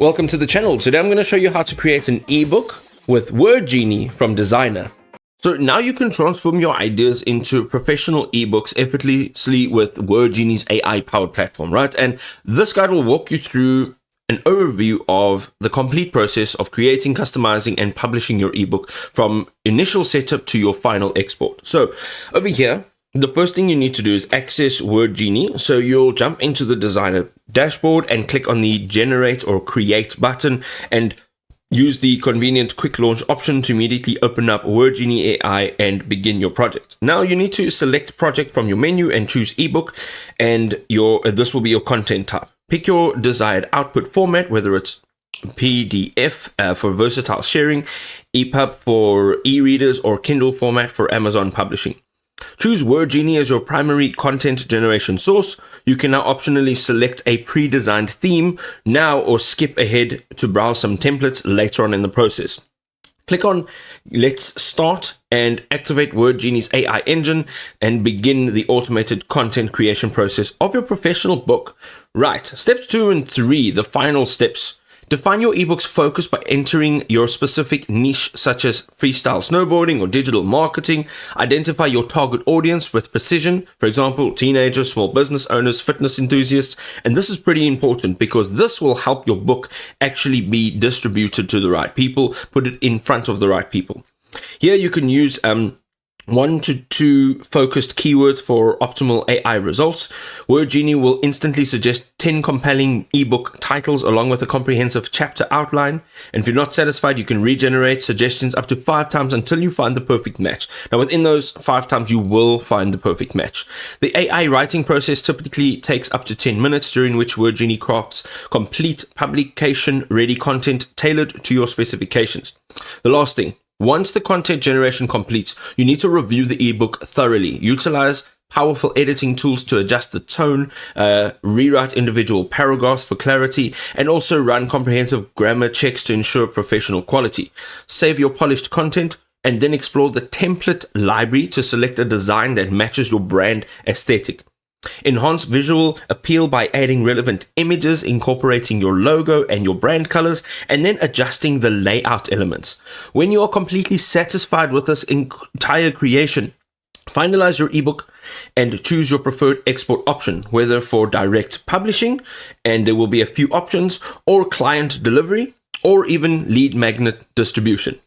Welcome to the channel. Today I'm going to show you how to create an ebook with Wordgenie from Designrr. So now you can transform your ideas into professional ebooks effortlessly with Wordgenie's AI-powered platform, right? And this guide will walk you through an overview of the complete process of creating, customizing, and publishing your ebook from initial setup to your final export. So over here, the first thing you need to do is access Wordgenie. So you'll jump into the Designrr dashboard and click on the generate or create button and use the convenient quick launch option to immediately open up Wordgenie AI and begin your project. Now you need to select project from your menu and choose ebook, and this will be your content type. Pick your desired output format, whether it's PDF for versatile sharing, EPUB for e-readers, or Kindle format for Amazon publishing. Choose Wordgenie as your primary content generation source. You can now optionally select a pre-designed theme now or skip ahead to browse some templates later on in the process. Click on Let's Start and activate Wordgenie's AI engine and begin the automated content creation process of your professional book. Right, steps 2 and 3, the final steps. Define your ebook's focus by entering your specific niche, such as freestyle snowboarding or digital marketing. Identify your target audience with precision, for example, teenagers, small business owners, fitness enthusiasts. And this is pretty important because this will help your book actually be distributed to the right people, put it in front of the right people. Here you can use 1 to 2 focused keywords for optimal AI results. Wordgenie will instantly suggest 10 compelling ebook titles along with a comprehensive chapter outline. And if you're not satisfied, you can regenerate suggestions up to 5 times until you find the perfect match. Now, within those 5 times, you will find the perfect match. The AI writing process typically takes up to 10 minutes, during which Wordgenie crafts complete publication-ready content tailored to your specifications. The last thing. Once the content generation completes, you need to review the ebook thoroughly. Utilize powerful editing tools to adjust the tone, rewrite individual paragraphs for clarity, and also run comprehensive grammar checks to ensure professional quality. Save your polished content and then explore the template library to select a design that matches your brand aesthetic. Enhance visual appeal by adding relevant images, incorporating your logo and your brand colors, and then adjusting the layout elements. When you are completely satisfied with this entire creation, finalize your ebook and choose your preferred export option, whether for direct publishing, and there will be a few options, or client delivery, or even lead magnet distribution.